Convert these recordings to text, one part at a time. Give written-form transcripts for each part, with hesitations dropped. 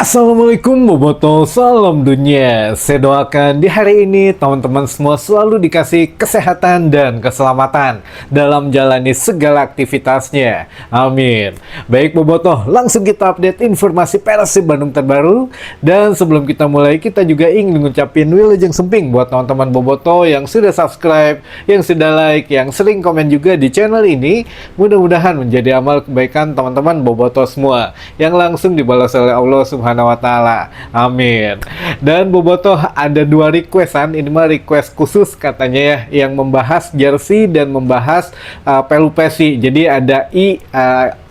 Assalamualaikum Boboto, salam dunia. Saya doakan di hari ini teman-teman semua selalu dikasih kesehatan dan keselamatan dalam jalani segala aktivitasnya. Amin. Baik Boboto, langsung kita update informasi Persib Bandung terbaru. Dan sebelum kita mulai, kita juga ingin mengucapin wilujeng semping buat teman-teman Boboto yang sudah subscribe, yang sudah like, yang sering komen juga di channel ini. Mudah-mudahan menjadi amal kebaikan teman-teman Boboto semua yang langsung dibalas oleh Allah Subhanahu wa Ta'ala. Amin. Dan Boboto ada dua requestan, ini mah request khusus katanya ya, yang membahas jersey dan membahas pelupesi. Jadi ada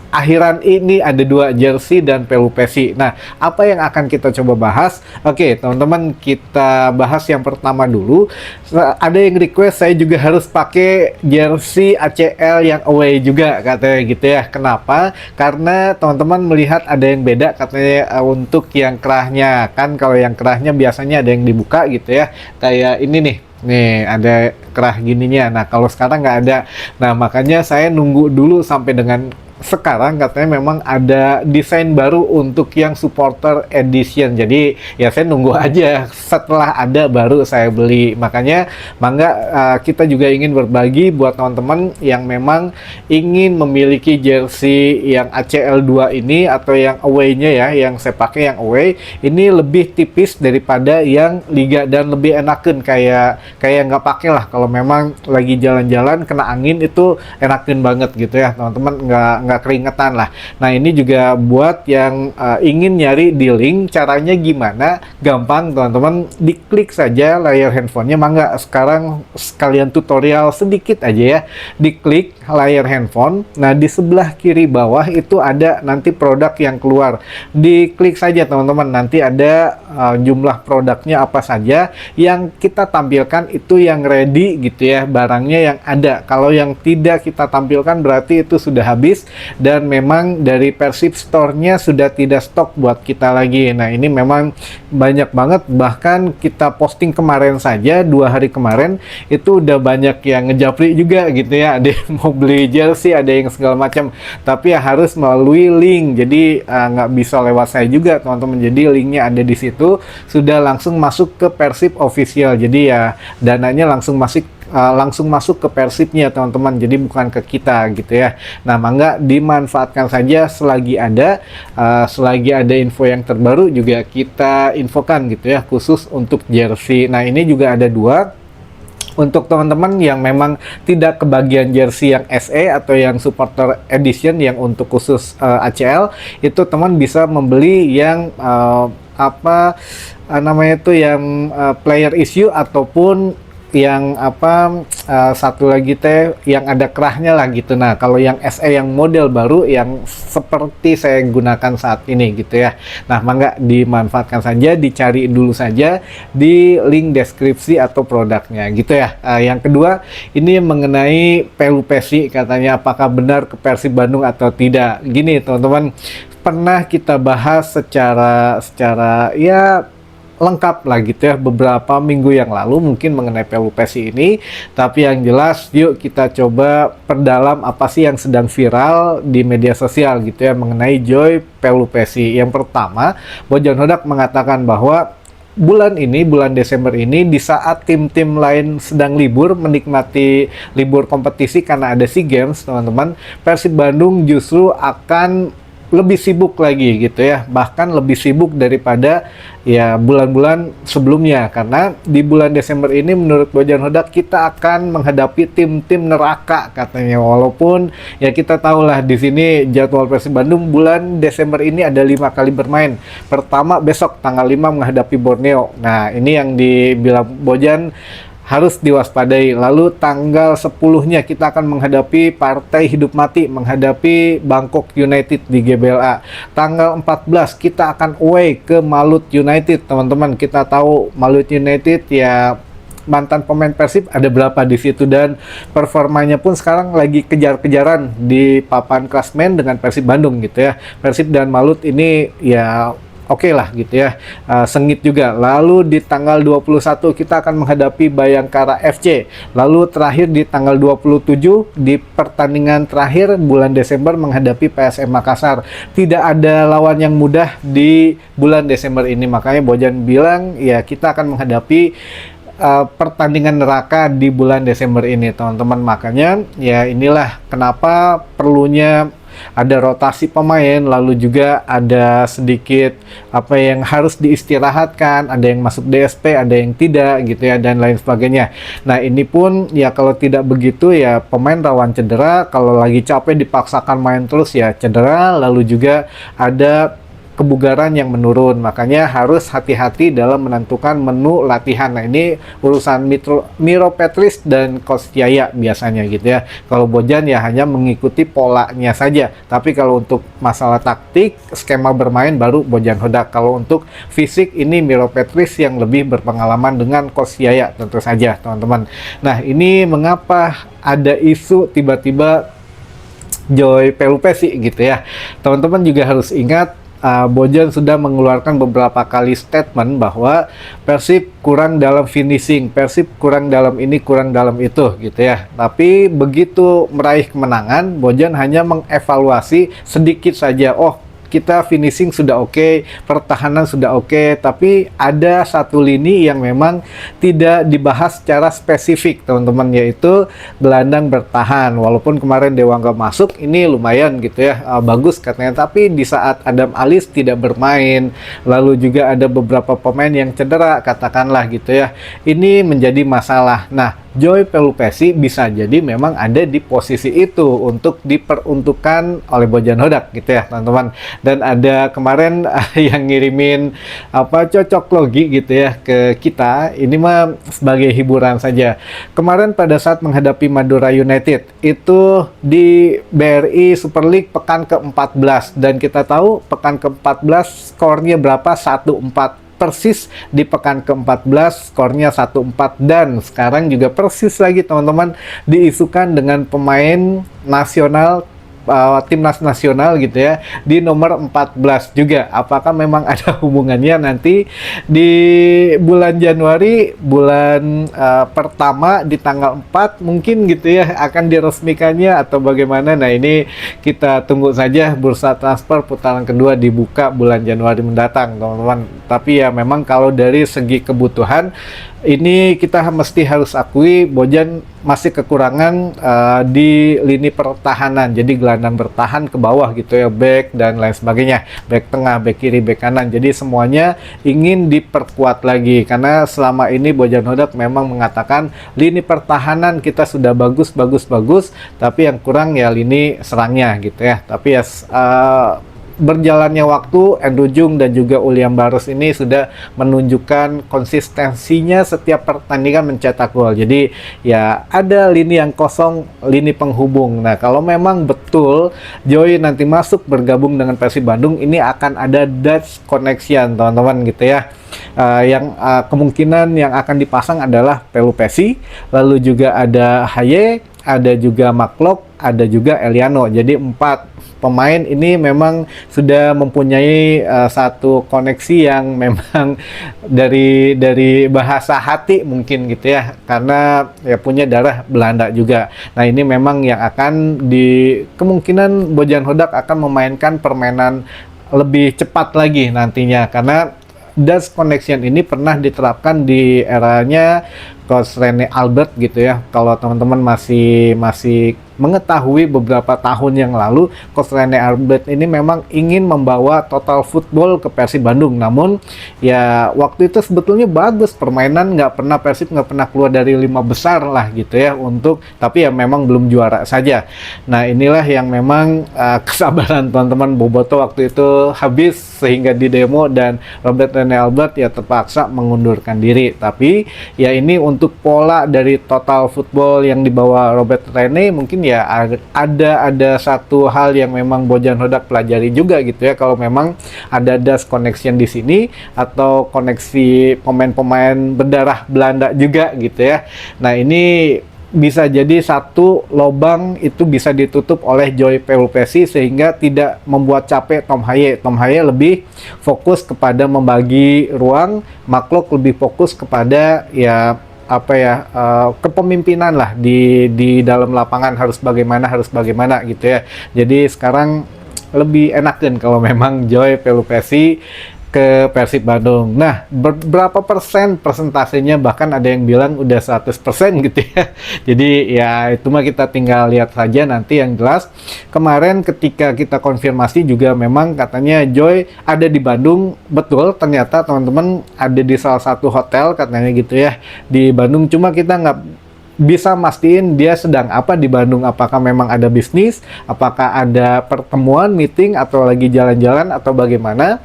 akhiran ini ada dua jersey dan pelupesi. Nah, apa yang akan kita coba bahas? Oke, teman-teman, kita bahas yang pertama dulu. Ada yang request saya juga harus pakai jersey ACL yang away juga katanya gitu ya. Kenapa? Karena teman-teman melihat ada yang beda katanya untuk yang kerahnya. Kan kalau yang kerahnya biasanya ada yang dibuka gitu ya. Kayak ini nih. Nih ada kerah gininya. Nah kalau sekarang nggak ada. Nah makanya saya nunggu dulu sampai dengan sekarang katanya memang ada desain baru untuk yang supporter edition. Jadi ya saya nunggu aja, setelah ada baru saya beli. Makanya mangga kita juga ingin berbagi buat teman-teman yang memang ingin memiliki jersey yang ACL 2 ini atau yang away-nya ya, yang saya pakai yang away ini lebih tipis daripada yang liga dan lebih enakan, kayak nggak pakai lah kalau memang lagi jalan-jalan kena angin, itu enakan banget gitu ya teman-teman, nggak keringetan lah. Nah ini juga buat yang ingin nyari di link, caranya gimana? Gampang teman-teman, diklik saja layar handphonenya. Mangga sekarang sekalian tutorial sedikit aja ya. Diklik layar handphone, nah di sebelah kiri bawah itu ada nanti produk yang keluar. Diklik saja teman-teman, nanti ada jumlah produknya apa saja yang kita tampilkan, itu yang ready gitu ya, barangnya yang ada. Kalau yang tidak kita tampilkan berarti itu sudah habis dan memang dari Persib Store-nya sudah tidak stok buat kita lagi. Nah ini memang banyak banget, bahkan kita posting kemarin saja, 2 hari kemarin itu udah banyak yang ngejapri juga gitu ya, ada yang mau beli jersey, ada yang segala macam, tapi ya harus melalui link, jadi nggak bisa lewat saya juga teman-teman. Jadi linknya ada di situ, sudah langsung masuk ke Persib official, jadi ya dananya langsung masuk ke Persibnya teman-teman, jadi bukan ke kita gitu ya. Nah mangga dimanfaatkan saja selagi ada info yang terbaru juga kita infokan gitu ya, khusus untuk jersey. Nah ini juga ada dua. Untuk teman-teman yang memang tidak kebagian jersey yang SE atau yang supporter edition yang untuk khusus ACL, itu teman bisa membeli yang namanya itu yang player issue, ataupun yang satu lagi yang ada kerahnya lah gitu. Nah kalau yang SE yang model baru yang seperti saya gunakan saat ini gitu ya. Nah mangga dimanfaatkan saja, dicari dulu saja di link deskripsi atau produknya gitu ya. Yang kedua ini mengenai pelupesi, katanya apakah benar ke Persib Bandung atau tidak. Gini teman-teman, pernah kita bahas secara ya lengkap lah gitu ya beberapa minggu yang lalu mungkin mengenai pelupesi ini. Tapi yang jelas yuk kita coba perdalam apa sih yang sedang viral di media sosial gitu ya mengenai Joy pelupesi. Yang pertama, Bojan Hodak mengatakan bahwa bulan Desember ini, di saat tim-tim lain sedang libur menikmati libur kompetisi karena ada SEA Games teman-teman, Persib Bandung justru akan lebih sibuk lagi gitu ya, bahkan lebih sibuk daripada ya bulan-bulan sebelumnya, karena di bulan Desember ini menurut Bojan Hodak kita akan menghadapi tim-tim neraka katanya. Walaupun ya kita tahulah di sini jadwal Persib Bandung bulan Desember ini ada 5 kali bermain. Pertama besok tanggal 5 menghadapi Borneo. Nah ini yang dibilang Bojan harus diwaspadai. Lalu tanggal 10-nya kita akan menghadapi partai hidup mati, menghadapi Bangkok United di GBLA. Tanggal 14 kita akan away ke Malut United teman-teman. Kita tahu Malut United ya mantan pemain Persib ada berapa di situ, dan performanya pun sekarang lagi kejar-kejaran di papan klasmen dengan Persib Bandung gitu ya. Persib dan Malut ini ya oke lah gitu ya, sengit juga. Lalu di tanggal 21 kita akan menghadapi Bayangkara FC. Lalu terakhir di tanggal 27 di pertandingan terakhir bulan Desember menghadapi PSM Makassar. Tidak ada lawan yang mudah di bulan Desember ini, makanya Bojan bilang ya kita akan menghadapi pertandingan neraka di bulan Desember ini, teman-teman. Makanya ya inilah kenapa perlunya ada rotasi pemain, lalu juga ada sedikit apa yang harus diistirahatkan, ada yang masuk DSP, ada yang tidak gitu ya, dan lain sebagainya. Nah ini pun ya kalau tidak begitu ya pemain rawan cedera, kalau lagi capek dipaksakan main terus ya cedera, lalu juga ada kebugaran yang menurun. Makanya harus hati-hati dalam menentukan menu latihan. Nah ini urusan Miro Petrus dan Coach Yaya biasanya gitu ya. Kalau Bojan ya hanya mengikuti polanya saja, tapi kalau untuk masalah taktik, skema bermain baru Bojan Hodak. Kalau untuk fisik ini Miro Petrus yang lebih berpengalaman dengan Coach Yaya tentu saja, teman-teman. Nah ini mengapa ada isu tiba-tiba Joy Pelupesi gitu ya. Teman-teman juga harus ingat, Bojan sudah mengeluarkan beberapa kali statement bahwa Persib kurang dalam finishing, Persib kurang dalam ini, kurang dalam itu gitu ya. Tapi begitu meraih kemenangan, Bojan hanya mengevaluasi sedikit saja. Oh, kita finishing sudah oke, pertahanan sudah oke, tapi ada satu lini yang memang tidak dibahas secara spesifik, teman-teman, yaitu gelandang bertahan. Walaupun kemarin Dewa nggak masuk, ini lumayan gitu ya, bagus katanya, tapi di saat Adam Alis tidak bermain, lalu juga ada beberapa pemain yang cedera, katakanlah gitu ya, ini menjadi masalah. Nah, Joy Pelupesi bisa jadi memang ada di posisi itu untuk diperuntukkan oleh Bojan Hodak gitu ya, teman-teman. Dan ada kemarin yang ngirimin cocok logi gitu ya ke kita, ini mah sebagai hiburan saja. Kemarin pada saat menghadapi Madura United itu di BRI Super League pekan ke-14, dan kita tahu pekan ke-14 skornya berapa? 1-4. Persis di pekan ke-14 skornya 1-4, dan sekarang juga persis lagi, teman-teman, diisukan dengan pemain nasional, timnas nasional gitu ya, di nomor 14 juga. Apakah memang ada hubungannya nanti di bulan Januari, bulan pertama di tanggal 4 mungkin gitu ya akan diresmikannya atau bagaimana? Nah ini kita tunggu saja, bursa transfer putaran kedua dibuka bulan Januari mendatang, teman-teman. Tapi ya memang kalau dari segi kebutuhan ini kita mesti harus akui Bojan masih kekurangan di lini pertahanan. Jadi gelandang bertahan ke bawah gitu ya, back dan lain sebagainya, back tengah, back kiri, back kanan. Jadi semuanya ingin diperkuat lagi, karena selama ini Bojan Hodak memang mengatakan lini pertahanan kita sudah bagus, tapi yang kurang ya lini serangnya gitu ya. Tapi ya berjalannya waktu, Andrew Jung dan juga Uliam Barus ini sudah menunjukkan konsistensinya setiap pertandingan mencetak gol. Jadi ya ada lini yang kosong, lini penghubung. Nah kalau memang betul Joy nanti masuk bergabung dengan Persib Bandung, ini akan ada Dutch connection, teman-teman gitu ya. Yang kemungkinan yang akan dipasang adalah Pelupesi, lalu juga ada Haye, ada juga Maklok, ada juga Eliano. Jadi 4 pemain ini memang sudah mempunyai satu koneksi yang memang dari bahasa hati mungkin gitu ya, karena ya punya darah Belanda juga. Nah ini memang yang akan kemungkinan Bojan Hodak akan memainkan permainan lebih cepat lagi nantinya, karena Dutch connection ini pernah diterapkan di eranya Coach Rene Albert gitu ya. Kalau teman-teman masih mengetahui beberapa tahun yang lalu, Coach Rene Albert ini memang ingin membawa total football ke Persib Bandung. Namun ya waktu itu sebetulnya bagus permainan, Persib nggak pernah keluar dari 5 besar lah gitu ya, tapi ya memang belum juara saja. Nah inilah yang memang kesabaran teman-teman Boboto waktu itu habis, sehingga di demo dan Robert Rene Albert ya terpaksa mengundurkan diri. Tapi ya ini untuk pola dari total football yang dibawa Robert Rene, mungkin ya ada satu hal yang memang Bojan Hodak pelajari juga gitu ya, kalau memang ada Dutch connection di sini atau koneksi pemain-pemain berdarah Belanda juga gitu ya. Nah ini bisa jadi satu lobang itu bisa ditutup oleh Joy Pelupesi sehingga tidak membuat capek Tom Haye. Tom Haye lebih fokus kepada membagi ruang, Mark lebih fokus kepada ya kepemimpinan lah di dalam lapangan, harus bagaimana gitu ya. Jadi sekarang lebih enak kan kalau memang Joy Pelupesi ke Persib Bandung. Nah, berapa persen persentasenya, bahkan ada yang bilang udah 100% gitu ya. Jadi ya itu mah kita tinggal lihat saja nanti. Yang jelas kemarin ketika kita konfirmasi juga memang katanya Joy ada di Bandung. Betul, ternyata teman-teman ada di salah satu hotel katanya gitu ya di Bandung. Cuma kita nggak bisa mastiin dia sedang apa di Bandung, apakah memang ada bisnis, apakah ada pertemuan, meeting, atau lagi jalan-jalan, atau bagaimana.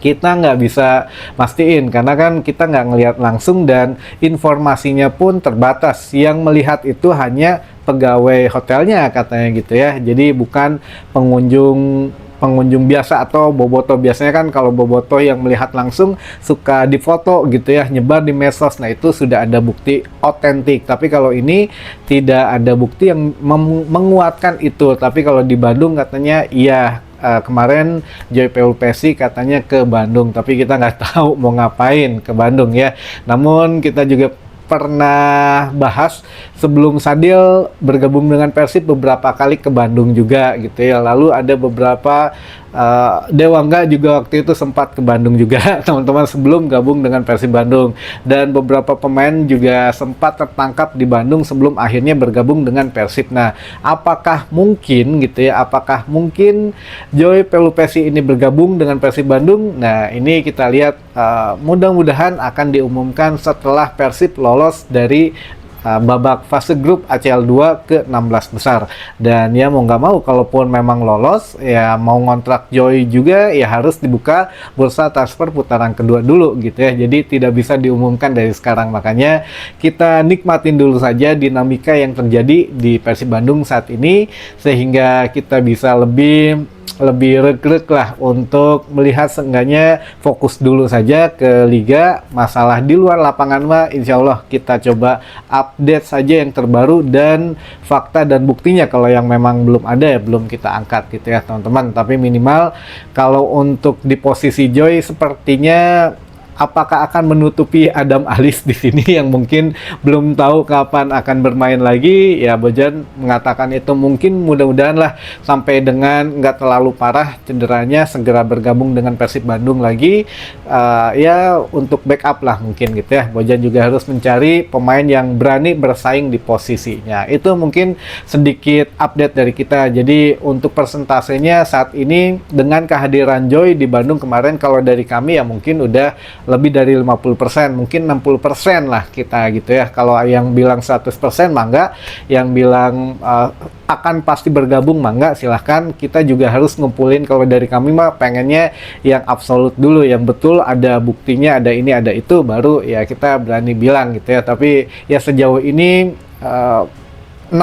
Kita nggak bisa mastiin karena kan kita nggak ngelihat langsung dan informasinya pun terbatas. Yang melihat itu hanya pegawai hotelnya katanya gitu ya. Jadi bukan pengunjung biasa atau boboto. Biasanya kan kalau boboto yang melihat langsung suka difoto gitu ya, nyebar di medsos. Nah itu sudah ada bukti otentik. Tapi kalau ini tidak ada bukti yang menguatkan itu. Tapi kalau di Bandung katanya iya. Kemarin Joy Pelupesi katanya ke Bandung, tapi kita nggak tahu mau ngapain ke Bandung ya. Namun kita juga pernah bahas sebelum Sadil bergabung dengan Persib beberapa kali ke Bandung juga gitu ya. Lalu ada beberapa Dewangga juga waktu itu sempat ke Bandung juga teman-teman sebelum gabung dengan Persib Bandung, dan beberapa pemain juga sempat tertangkap di Bandung sebelum akhirnya bergabung dengan Persib. Nah, apakah mungkin gitu ya, apakah mungkin Joy Pelupesi ini bergabung dengan Persib Bandung? Nah, ini kita lihat mudah-mudahan akan diumumkan setelah Persib lolos dari babak fase grup ACL 2 ke 16 besar. Dan ya mau nggak mau, kalaupun memang lolos, ya mau ngontrak Joy juga ya harus dibuka bursa transfer putaran kedua dulu gitu ya. Jadi tidak bisa diumumkan dari sekarang. Makanya kita nikmatin dulu saja dinamika yang terjadi di Persib Bandung saat ini, sehingga kita bisa lebih reg-reg lah untuk melihat, seenggaknya fokus dulu saja ke Liga. Masalah di luar lapangan mah insya Allah kita coba update saja yang terbaru dan fakta dan buktinya. Kalau yang memang belum ada ya belum kita angkat gitu ya teman-teman. Tapi minimal kalau untuk di posisi Joy sepertinya apakah akan menutupi Adam Alis di sini yang mungkin belum tahu kapan akan bermain lagi. Ya Bojan mengatakan itu mungkin, mudah-mudahan lah sampai dengan nggak terlalu parah cederanya segera bergabung dengan Persib Bandung lagi, ya untuk backup lah mungkin gitu ya. Bojan juga harus mencari pemain yang berani bersaing di posisinya. Itu mungkin sedikit update dari kita. Jadi untuk persentasenya saat ini dengan kehadiran Joy di Bandung kemarin, kalau dari kami ya mungkin udah lebih dari 50%, mungkin 60% lah kita gitu ya. Kalau yang bilang 100% mah enggak, yang bilang akan pasti bergabung mah enggak, silahkan. Kita juga harus ngumpulin, kalau dari kami mah pengennya yang absolut dulu, yang betul ada buktinya, ada ini ada itu, baru ya kita berani bilang gitu ya. Tapi ya sejauh ini 60%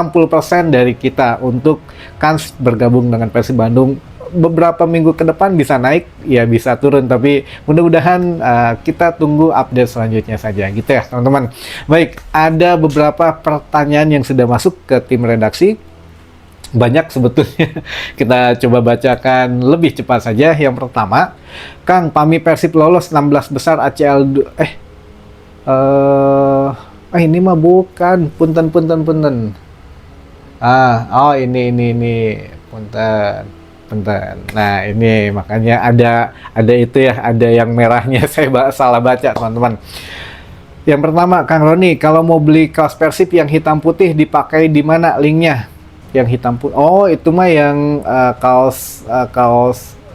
dari kita untuk kans bergabung dengan Persib Bandung. Beberapa minggu ke depan bisa naik, ya bisa turun, tapi mudah-mudahan kita tunggu update selanjutnya saja gitu ya teman-teman. Baik, ada beberapa pertanyaan yang sudah masuk ke tim redaksi, banyak sebetulnya. Kita coba bacakan lebih cepat saja. Yang pertama, Kang, pami Persib lolos 16 besar ACL ini mah bukan, punten. Oh ini punten. Nah ini makanya ada itu ya, ada yang merahnya. Saya salah baca teman-teman. Yang pertama, Kang Roni, kalau mau beli kaos Persib yang hitam putih dipakai di mana linknya? Yang hitam putih, oh itu mah yang kaos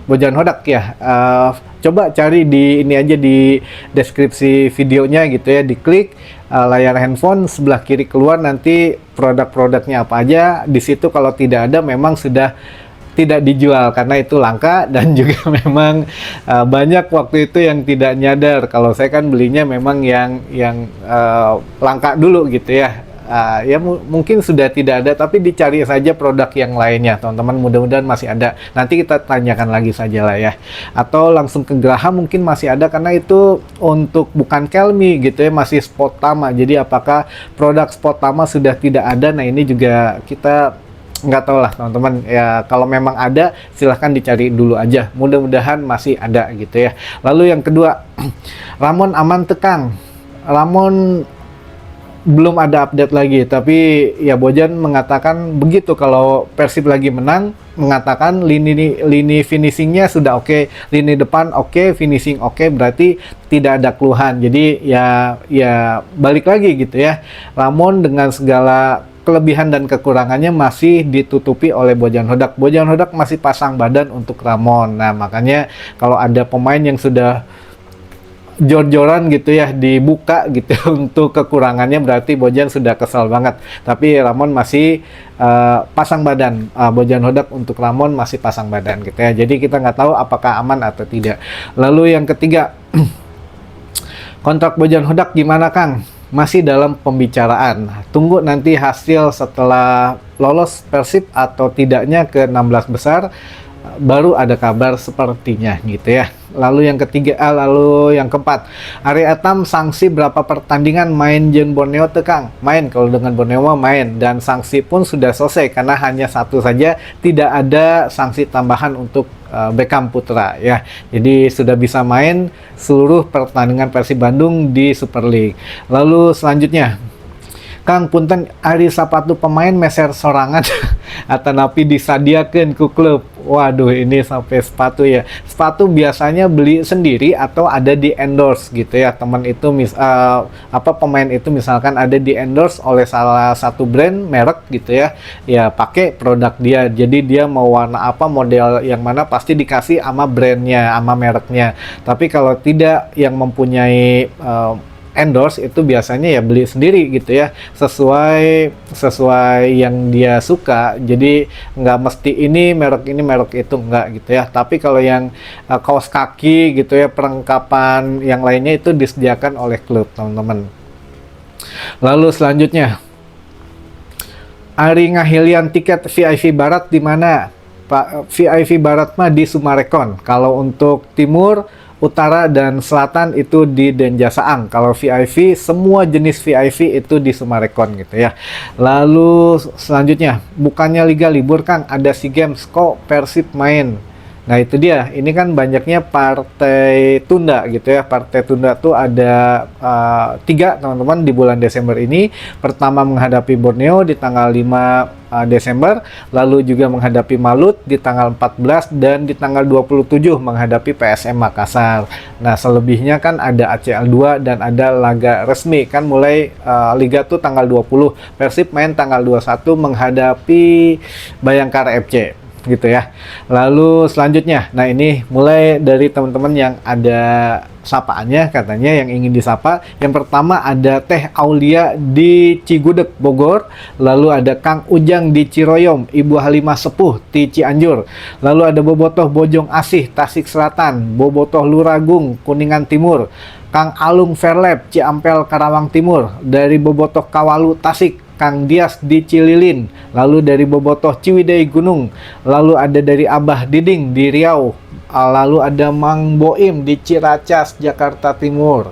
Bojan Hodak ya. Coba cari di ini aja, di deskripsi videonya gitu ya, diklik layar handphone sebelah kiri keluar, nanti produk-produknya apa aja di situ. Kalau tidak ada memang sudah tidak dijual karena itu langka, dan juga memang banyak waktu itu yang tidak nyadar kalau saya kan belinya memang yang langka dulu gitu ya. Ya mungkin sudah tidak ada, tapi dicari saja produk yang lainnya teman-teman, mudah-mudahan masih ada. Nanti kita tanyakan lagi saja lah ya, atau langsung ke Graha mungkin masih ada, karena itu untuk bukan Kelmi gitu ya, masih Spotama. Jadi apakah produk Spotama sudah tidak ada? Nah ini juga kita nggak tahu lah teman-teman ya. Kalau memang ada silahkan dicari dulu aja, mudah-mudahan masih ada gitu ya. Lalu yang kedua, Ramon aman tekang. Ramon belum ada update lagi, tapi ya Bojan mengatakan begitu, kalau Persib lagi menang, mengatakan lini finishingnya sudah oke, lini depan oke, finishing oke, berarti tidak ada keluhan. Jadi ya balik lagi gitu ya, Ramon dengan segala kelebihan dan kekurangannya masih ditutupi oleh Bojan Hodak. Bojan Hodak masih pasang badan untuk Ramon. Nah makanya kalau ada pemain yang sudah jor-joran gitu ya, dibuka gitu untuk kekurangannya, berarti Bojan sudah kesal banget. Tapi Ramon masih pasang badan, Bojan Hodak untuk Ramon masih pasang badan gitu ya. Jadi kita nggak tahu apakah aman atau tidak. Lalu yang ketiga, kontrak Bojan Hodak gimana Kang? Masih dalam pembicaraan. Tunggu nanti hasil setelah lolos Persib atau tidaknya ke 16 besar, baru ada kabar sepertinya gitu ya. Lalu yang ketiga, lalu yang keempat, Ari Etam sanksi berapa pertandingan main Jen Borneo tekang? Main, kalau dengan Borneo mah main, dan sanksi pun sudah selesai karena hanya satu saja, tidak ada sanksi tambahan untuk Beckham Putra ya. Jadi sudah bisa main seluruh pertandingan Persib Bandung di Super League. Lalu selanjutnya, Kang punten Ari sapatu pemain meser sorangan atau napi disadiakan ku klub. Waduh, ini sampai sepatu ya. Sepatu biasanya beli sendiri atau ada di endorse gitu ya. Teman itu pemain itu misalkan ada di endorse oleh salah satu brand merek gitu ya. Ya pakai produk dia. Jadi dia mau warna apa, model yang mana, pasti dikasih sama brandnya, sama mereknya. Tapi kalau tidak, yang mempunyai endorse itu biasanya ya beli sendiri gitu ya, sesuai yang dia suka. Jadi nggak mesti ini merek itu, nggak gitu ya. Tapi kalau yang kaos kaki gitu ya, perlengkapan yang lainnya itu disediakan oleh klub teman-teman. Lalu selanjutnya, Ari ngahilian tiket VIP Barat di mana Pak? VIP Barat mah di Sumarekon. Kalau untuk timur, utara, dan selatan itu di Denjasaang. Kalau VIP, semua jenis VIP itu di Sumarekon gitu ya. Lalu selanjutnya, bukannya Liga libur Kang, ada SEA Games kok Persib main. Nah itu dia, ini kan banyaknya partai tunda gitu ya. Partai tunda tuh ada 3 teman-teman di bulan Desember ini. Pertama menghadapi Borneo di tanggal 5 Desember, lalu juga menghadapi Malut di tanggal 14, dan di tanggal 27 menghadapi PSM Makassar. Nah selebihnya kan ada ACL 2 dan ada laga resmi kan, mulai Liga tuh tanggal 20. Persib main tanggal 21 menghadapi Bayangkara FC gitu ya. Lalu selanjutnya, nah ini mulai dari teman-teman yang ada sapaannya, katanya yang ingin disapa. Yang pertama ada Teh Aulia di Cigudeg Bogor, lalu ada Kang Ujang di Ciroyom, Ibu Halimah Sepuh di Cianjur, lalu ada Bobotoh Bojong Asih Tasik Selatan, Bobotoh Luragung Kuningan Timur, Kang Alung Fairlab Ciampel Karawang Timur, dari Bobotoh Kawalu Tasik Kang Dias di Cililin, lalu dari Bobotoh Ciwidey Gunung, lalu ada dari Abah Diding di Riau, lalu ada Mang Boim di Ciracas Jakarta Timur,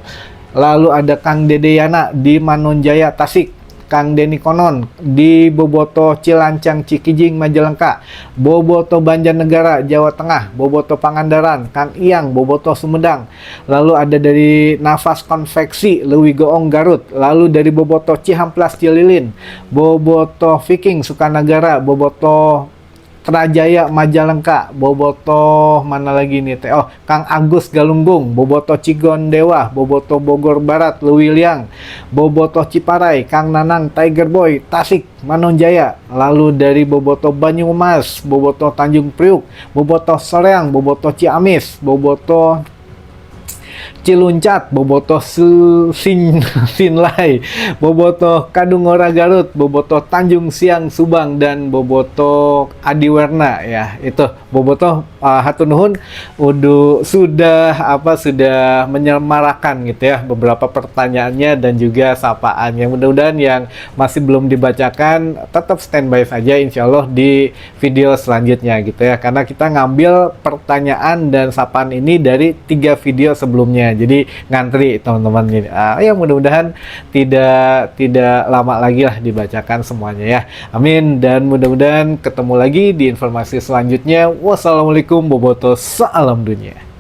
lalu ada Kang Dedeyana di Manonjaya Tasik, Kang Deni Konon di Bobotoh Cilancang Cikijing Majalengka, Bobotoh Banjarnegara Jawa Tengah, Bobotoh Pangandaran Kang Iyang Bobotoh Sumedang, lalu ada dari Nafas Konveksi Lewi Goong Garut, lalu dari Bobotoh Cihamplas Cililin, Bobotoh Viking Sukanagara, Bobotoh Trajaya Majalengka, Bobotoh mana lagi nih teh? Oh, Kang Agus Galunggung, Bobotoh Cigondewa, Bobotoh Bogor Barat, Lewiliang, Bobotoh Ciparai, Kang Nanang Tiger Boy, Tasik, Manonjaya, lalu dari Bobotoh Banyumas, Bobotoh Tanjung Priuk, Bobotoh Soreang, Bobotoh Ciamis, Bobotoh Ciluncat, bobotoh Sinlai, bobotoh Kadungora Garut, bobotoh Tanjung Siang Subang, dan bobotoh Adiwerna ya. Itu bobotoh hatur nuhun sudah menyemarakan gitu ya beberapa pertanyaannya dan juga sapaannya. Mudah-mudahan yang masih belum dibacakan tetap standby saja insya Allah di video selanjutnya gitu ya, karena kita ngambil pertanyaan dan sapaan ini dari 3 video sebelumnya, jadi ngantri teman-teman ini. Ya mudah-mudahan tidak lama lagi lah dibacakan semuanya ya, amin. Dan mudah-mudahan ketemu lagi di informasi selanjutnya. Wassalamualaikum bobotoh, salam dunia.